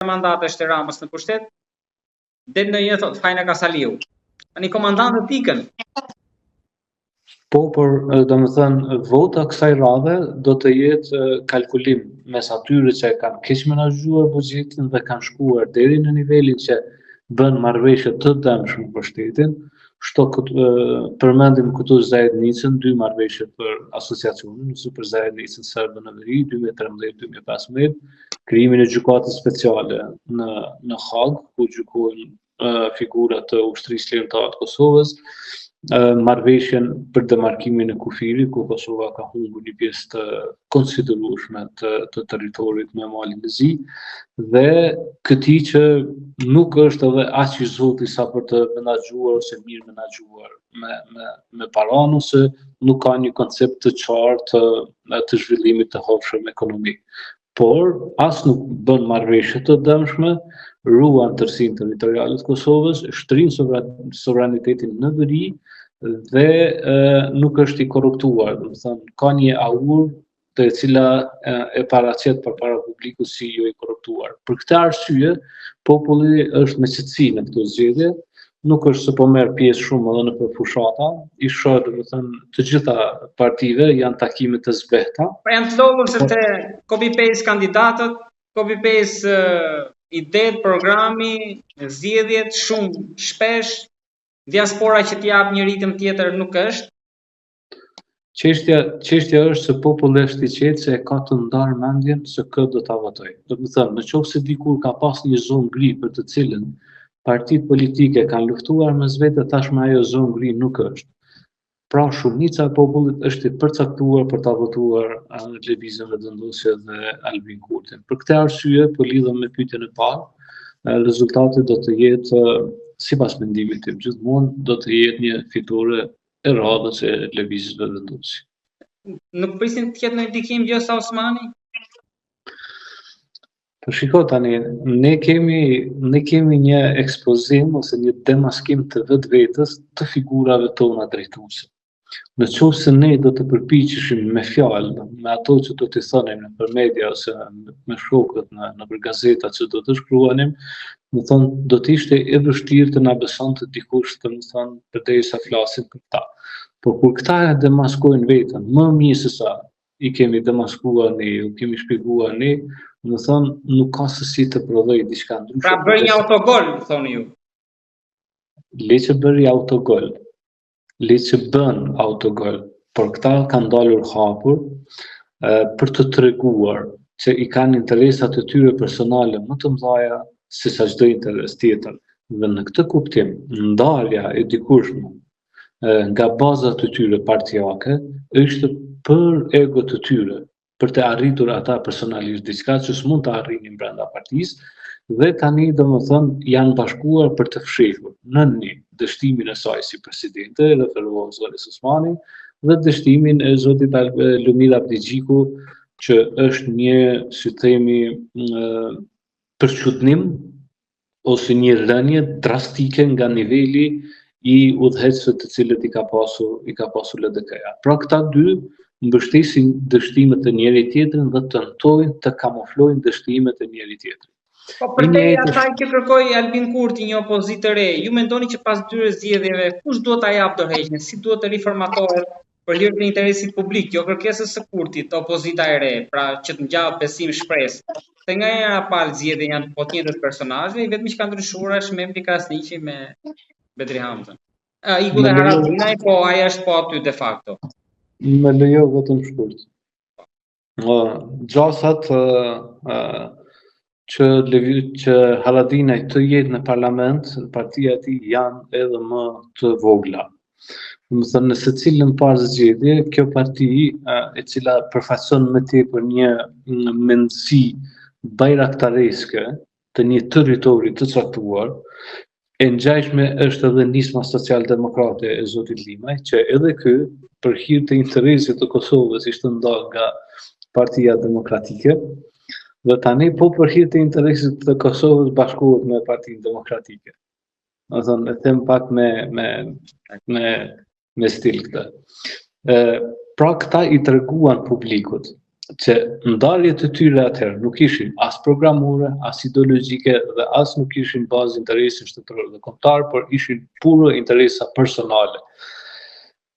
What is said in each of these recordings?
mandatesh të Ramës në pushtet, del në një thot Hajna Kasaliu. Tani komandantët ikën. Po, por domethënë vota kësaj radhe do të jetë kalkulim mes atyre që kanë keq menaxhuar buxhetin dhe kanë shkuar deri në nivelin që bën marrëveshje të dëmshme për shtetin. Shto përmendim këtu zajednicën, 2 marrëveshje për asociacionin, nëse për zajednicën serbë në veri, 2013-2015, krijimin e gjykatës speciale në Hag, ku gjykohen figurat të ushtrisë ligjëtare të Kosovës, marrëveshjen për demarkimin e kufirit, ku Kosova ka humbur një pjesë të konsiderueshme të territorit me malin e zi, dhe këtij që nuk është edhe aq i zoti sa për të menaxhuar ose mirë menaxhuar me paran, ose nuk ka një koncept të qartë të zhvillimit të hofshëm ekonomik. Por as nuk bën marrëveshje të dëmshme, ruan tërësinë territoriale të Kosovës, shtrin sovranitetin në veri dhe nuk është i korruptuar. Domethënë ka një aur të cila e paraqet përpara publikut si jo i korruptuar. Për këtë arsye, populli është me qetësi në këtë zgjedhje, nuk është se po merr pjesë shumë edhe në fushata, i shoh domethënë të gjitha partive janë takime të zbehta. Pra janë të lodhur se te copy-paste kandidatët, copy-paste idetë, programi, zgjedhjet shumë shpesh, diaspora që t'jap një ritëm tjetër nuk është. Çështja është se populli është i qetë se ka të ndarë mendjen se kë do ta votojë. Domethënë, nëse dikur ka pas një zonë gri për të cilën partitë politike kanë luftuar mes vetë, tashmë ajo zonë gri nuk është. Pra shumica e popullit është i përcaktuar për ta votuar lëvizjen vendosje dhe Albin Kurtin. Për këtë arsye, po lidhem me pyetjen e parë, rezultati do të jetë, sipas mendimit tim gjithmonë, do të jetë një fitore e radhës e lëvizjes vendosje. Nuk prisin të ketë në ndikim Vjosa Osmani? Po shiko tani, ne kemi një ekspozim ose një demaskim të vetvetes të figurave tona drejtuese. Nëse ne do të përpiqeshim me fjalë, me ato që do t'i thonim nëpër media ose me shokët nëpër gazeta që do të shkruanim, më thonë do të ishte e vështirë të na besonte dikush, domethënë përderisa flasim për këta. Por kur këta e demaskojnë veten, më mirë se sa i kemi demaskuar ne, u kemi shpjeguar ne, domethënë nuk ka se si të prodhoj diçka ndryshe. Pra bëri një autogol, thoni ju. Le që bëri autogol. Le që bën autogol, por këta kanë dalur hapur për të treguar që i kanë interesat e tyre personale më të mëdha se sa çdo interes tjetër. Dhe në këtë kuptim, ndarja e dikushme nga bazat e tyre partijake është për ego të tyre, për të arritur ata personalisht diçka që s'mund të arrinin brenda partisë, dhe tani domethënë janë bashkuar për të fshehur në një dështimin e saj si presidente, referohet Zoris Osmani, dhe dështimin e zotit Lumir Abdigjiku, që është një, si themi, përçudnim ose një rënje drastike nga niveli i udhëheqësve të cilët i ka pasur LDK-ja. Pra këta dy mbështesin dështimet e njëri tjetrin dhe tentojnë të kamuflojnë dështimet e njëri tjetrit. Po përderi asaj që kërkoi Albin Kurti një opozitë të re, ju mendoni që pas 2 zgjedhjeve kush duhet ta japë dorëheqjen, si duhet të riformatohet për hir të interesit publik, jo kërkesës së Kurtit, opozita e re, pra që të ngjall besim, shpresë. Se nga era palë zgjedhjet janë po të njëjtët personazhe, i vetmi që ka ndryshuar është Memri Krasniqi me Bedri Hamzën. Iku dhe Haradinaj, po ai është po aty de facto. Më lejo vetëm shkurt. Gjasat që Haradinaj të jetë në parlament, partia e tij janë edhe më të vogla. Domethënë në secilën parë zgjedhje, kjo parti e cila përfaqëson më tepër një mendësi bajraktareske të një territori të caktuar, e ngjashme është edhe nisma socialdemokrate e zotit Limaj, që edhe ky për hir të interesit të Kosovës ishte ndalë nga Partia Demokratike, dhe tani po për hir të interesit të Kosovës bashkohet me Partinë Demokratike. Domethënë e them pak me stil këtë. Pra këta i treguan publikut që ndarjet e tyre atëherë nuk ishin as programore, as ideologjike dhe as nuk ishin bazë interesi shtetëror dhe kombëtar, por ishin puro interesa personale.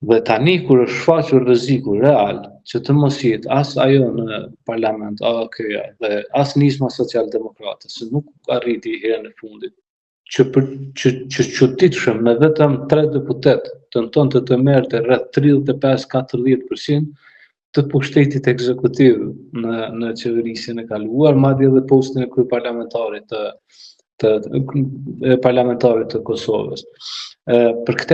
Dhe tani kur është shfaqur rreziku real që të mos jetë as ajo në parlament, dhe as nisma socialdemokrate, se nuk arriti herën e fundit, që çuditshëm me vetëm 3 deputet tentonte të merrte rreth 35-40% të pushtetit ekzekutiv në qeverisjen e kaluar, madje edhe postin e kryeparlamentarit të Kosovës. Për këtë